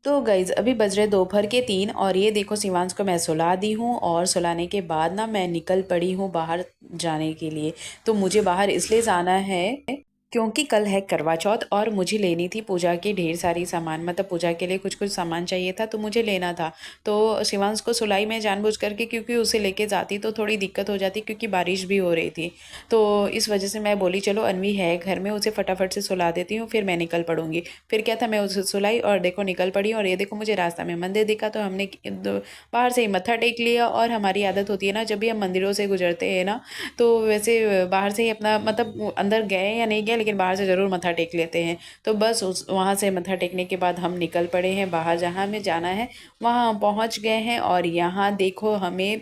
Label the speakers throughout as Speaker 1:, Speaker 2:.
Speaker 1: तो गाइज़ अभी बज रहे दोपहर के 3 और ये देखो शिवांश को मैं सुला दी हूँ और सुलाने के बाद ना मैं निकल पड़ी हूँ बाहर जाने के लिए। तो मुझे बाहर इसलिए जाना है क्योंकि कल है करवा चौथ और मुझे लेनी थी पूजा की ढेर सारी सामान, मतलब पूजा के लिए कुछ कुछ सामान चाहिए था तो मुझे लेना था। तो शिवांश को सुलाई मैं जानबूझ करके, क्योंकि उसे लेके जाती तो थोड़ी दिक्कत हो जाती क्योंकि बारिश भी हो रही थी। तो इस वजह से मैं बोली चलो अनवी है घर में, उसे फटाफट से सुला देती हूँ फिर मैं निकल पड़ूंगी। फिर क्या था, मैं उसे सुलाई और देखो निकल पड़ी। और ये देखो मुझे रास्ता में मंदिर दिखा तो हमने बाहर से ही मत्था टेक लिया। और हमारी आदत होती है ना, जब भी हम मंदिरों से गुजरते हैं ना, तो वैसे बाहर से ही अपना मतलब अंदर गए या नहीं गए लेकिन बाहर से ज़रूर मत्था टेक लेते हैं। तो बस उस वहाँ से मत्था टेकने के बाद हम निकल पड़े हैं बाहर, जहाँ हमें जाना है वहाँ पहुँच गए हैं। और यहाँ देखो हमें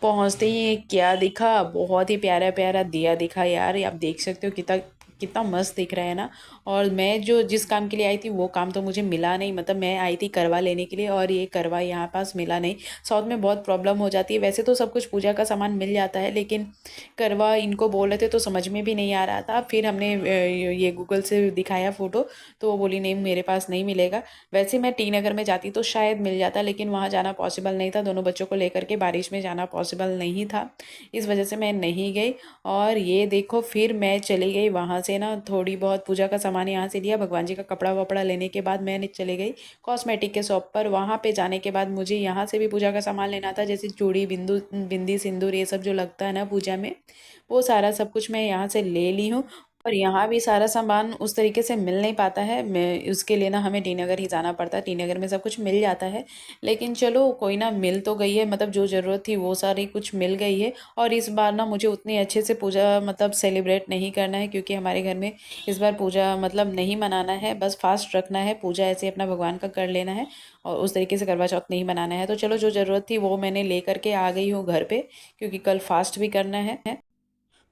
Speaker 1: पहुँचते ही क्या दिखा, बहुत ही प्यारा प्यारा दिया दिखा यार। आप देख सकते हो कितना कितना मस्त दिख रहा है ना। और मैं जो जिस काम के लिए आई थी वो काम तो मुझे मिला नहीं, मतलब मैं आई थी करवा लेने के लिए और ये करवा यहाँ पास मिला नहीं। साउथ में बहुत प्रॉब्लम हो जाती है, वैसे तो सब कुछ पूजा का सामान मिल जाता है लेकिन करवा इनको बोल रहे थे तो समझ में भी नहीं आ रहा था। फिर हमने ये गूगल से दिखाया फ़ोटो तो वो बोली नहीं मेरे पास नहीं मिलेगा। वैसे मैं टी नगर में जाती तो शायद मिल जाता लेकिन वहाँ जाना पॉसिबल नहीं था, दोनों बच्चों को लेकर के बारिश में जाना पॉसिबल नहीं था, इस वजह से मैं नहीं गई। और ये देखो फिर मैं चली गई वहाँ से ना, थोड़ी बहुत पूजा का सामान यहाँ से लिया, भगवान जी का कपड़ा वपड़ा लेने के बाद मैंने चली गई कॉस्मेटिक के शॉप पर। वहाँ पे जाने के बाद मुझे यहाँ से भी पूजा का सामान लेना था, जैसे चूड़ी बिंदु बिंदी सिंदूर ये सब जो लगता है ना पूजा में, वो सारा सब कुछ मैं यहाँ से ले ली हूँ। और यहाँ भी सारा सामान उस तरीके से मिल नहीं पाता है, मैं उसके लिए ना हमें टी नगर ही जाना पड़ता है। टी नगर में सब कुछ मिल जाता है लेकिन चलो कोई ना, मिल तो गई है, मतलब जो ज़रूरत थी वो सारी कुछ मिल गई है। और इस बार ना मुझे उतनी अच्छे से पूजा मतलब सेलिब्रेट नहीं करना है क्योंकि हमारे घर में इस बार पूजा मतलब नहीं मनाना है, बस फास्ट रखना है, पूजा ऐसे अपना भगवान का कर लेना है और उस तरीके से करवा चौथ नहीं मनाना है। तो चलो जो ज़रूरत थी वो मैंने ले करके आ गई हूँ घर पे, क्योंकि कल फास्ट भी करना है।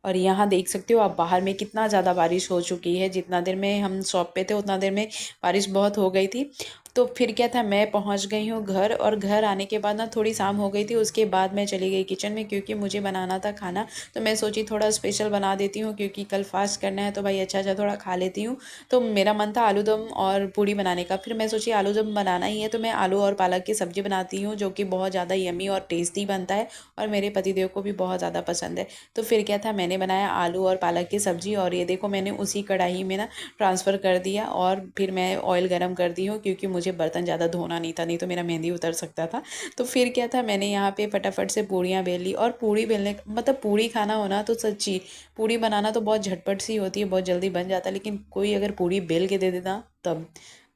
Speaker 1: और यहाँ देख सकते हो आप बाहर में कितना ज़्यादा बारिश हो चुकी है, जितना देर में हम शॉप पे थे उतना देर में बारिश बहुत हो गई थी। तो फिर क्या था, मैं पहुँच गई हूँ घर और घर आने के बाद ना थोड़ी शाम हो गई थी, उसके बाद मैं चली गई किचन में क्योंकि मुझे बनाना था खाना। तो मैं सोची थोड़ा स्पेशल बना देती हूँ क्योंकि कल फास्ट करना है तो भाई अच्छा अच्छा थोड़ा खा लेती हूँ। तो मेरा मन था आलू दम और पूड़ी बनाने का, फिर मैं सोची आलू दम बनाना ही है तो मैं आलू और पालक की सब्ज़ी बनाती हूँ जो कि बहुत ज़्यादा यमी और टेस्टी बनता है और मेरे पतिदेव को भी बहुत ज़्यादा पसंद है। तो फिर क्या था, मैंने बनाया आलू और पालक की सब्ज़ी और ये देखो मैंने उसी कढ़ाई में ना ट्रांसफ़र कर दिया और फिर मैं ऑयल गरम कर दी हूँ क्योंकि मुझे बर्तन ज़्यादा धोना नहीं था, नहीं तो मेरा मेहंदी उतर सकता था। तो फिर क्या था, मैंने यहाँ पे फटाफट से पूड़ियाँ बेल ली। और पूड़ी बेलने मतलब पूड़ी खाना होना तो सच्ची पूड़ी बनाना तो बहुत झटपट सी होती है, बहुत जल्दी बन जाता है, लेकिन कोई अगर पूड़ी बेल के दे देता तब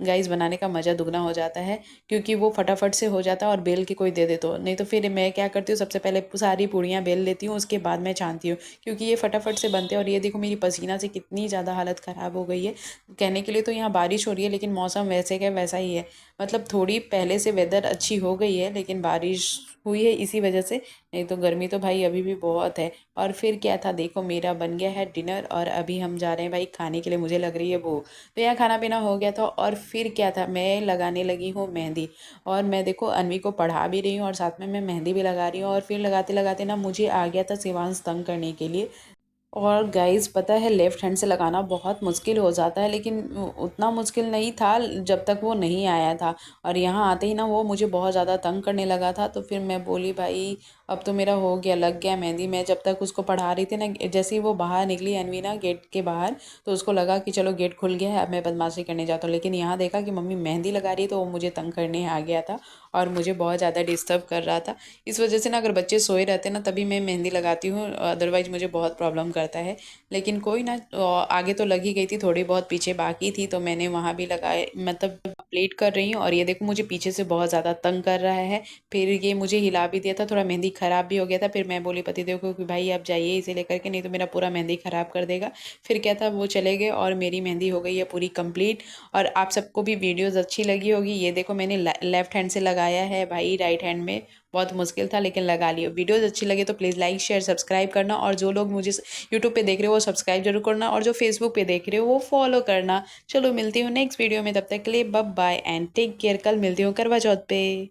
Speaker 1: गाइस बनाने का मज़ा दुगना हो जाता है क्योंकि वो फटाफट से हो जाता है और बेल के कोई दे दे तो नहीं। तो फिर मैं क्या करती हूँ, सबसे पहले सारी पूड़ियाँ बेल लेती हूँ उसके बाद मैं छानती हूँ क्योंकि ये फटाफट से बनते हैं। और ये देखो मेरी पसीना से कितनी ज़्यादा हालत ख़राब हो गई है। कहने के लिए तो यहाँ बारिश हो रही है लेकिन मौसम वैसे क्या वैसा ही है, मतलब थोड़ी पहले से वेदर अच्छी हो गई है लेकिन बारिश हुई है इसी वजह से, नहीं तो गर्मी तो भाई अभी भी बहुत है। और फिर क्या था, देखो मेरा बन गया है डिनर और अभी हम जा रहे हैं भाई खाने के लिए, मुझे लग रही है भूख। तो यहाँ खाना पीना हो गया था और फिर क्या था, मैं लगाने लगी हूँ मेहंदी। और मैं देखो अनवी को पढ़ा भी रही हूँ और साथ में मैं मेहंदी भी लगा रही हूँ। और फिर लगाते लगाते ना मुझे आ गया था शिवांश तंग करने के लिए। और गाइस पता है लेफ़्ट हैंड से लगाना बहुत मुश्किल हो जाता है लेकिन उतना मुश्किल नहीं था जब तक वो नहीं आया था। और यहाँ आते ही ना वो मुझे बहुत ज़्यादा तंग करने लगा था। तो फिर मैं बोली भाई अब तो मेरा हो गया, लग गया मेहंदी। मैं जब तक उसको पढ़ा रही थी ना, जैसे ही वो बाहर निकली अनवी ना गेट के बाहर, तो उसको लगा कि चलो गेट खुल गया है अब मैं बदमाशी करने जाता हूँ। लेकिन यहाँ देखा कि मम्मी मेहंदी लगा रही है तो वो मुझे तंग करने आ गया था और मुझे बहुत ज़्यादा डिस्टर्ब कर रहा था। इस वजह से ना अगर बच्चे सोए रहते ना तभी मैं मेहंदी लगाती हूँ, अदरवाइज़ मुझे बहुत प्रॉब्लम करता है। लेकिन कोई ना, आगे तो लग ही गई थी, थोड़ी बहुत पीछे बाकी थी तो मैंने वहाँ भी लगाए, मतलब कंप्लीट कर रही हूँ। और ये देखो मुझे पीछे से बहुत ज़्यादा तंग कर रहा है। फिर ये मुझे हिला भी दिया था, थोड़ा मेहंदी ख़राब भी हो गया था। फिर मैं बोली पतिदेव को कि भाई आप जाइए इसे लेकर के, नहीं तो मेरा पूरा मेहंदी ख़राब कर देगा। फिर क्या था, वो चले गए और मेरी मेहंदी हो गई है पूरी कंप्लीट। और आप सबको भी वीडियोज़ अच्छी लगी होगी। ये देखो मैंने लेफ़्ट हैंड से लगाया है भाई, राइट हैंड में बहुत मुश्किल था लेकिन लगा लिया। वीडियोज़ अच्छी लगी तो प्लीज़ लाइक शेयर सब्सक्राइब करना, और जो लोग मुझे यूट्यूब पे देख रहे हो वो सब्सक्राइब जरूर करना, और जो फेसबुक पे देख रहे हो वो फॉलो करना। चलो मिलती हूँ नेक्स्ट वीडियो में, तब तक के लिए bye bye and take care. कल मिलती हूँ करवा चौथ पे।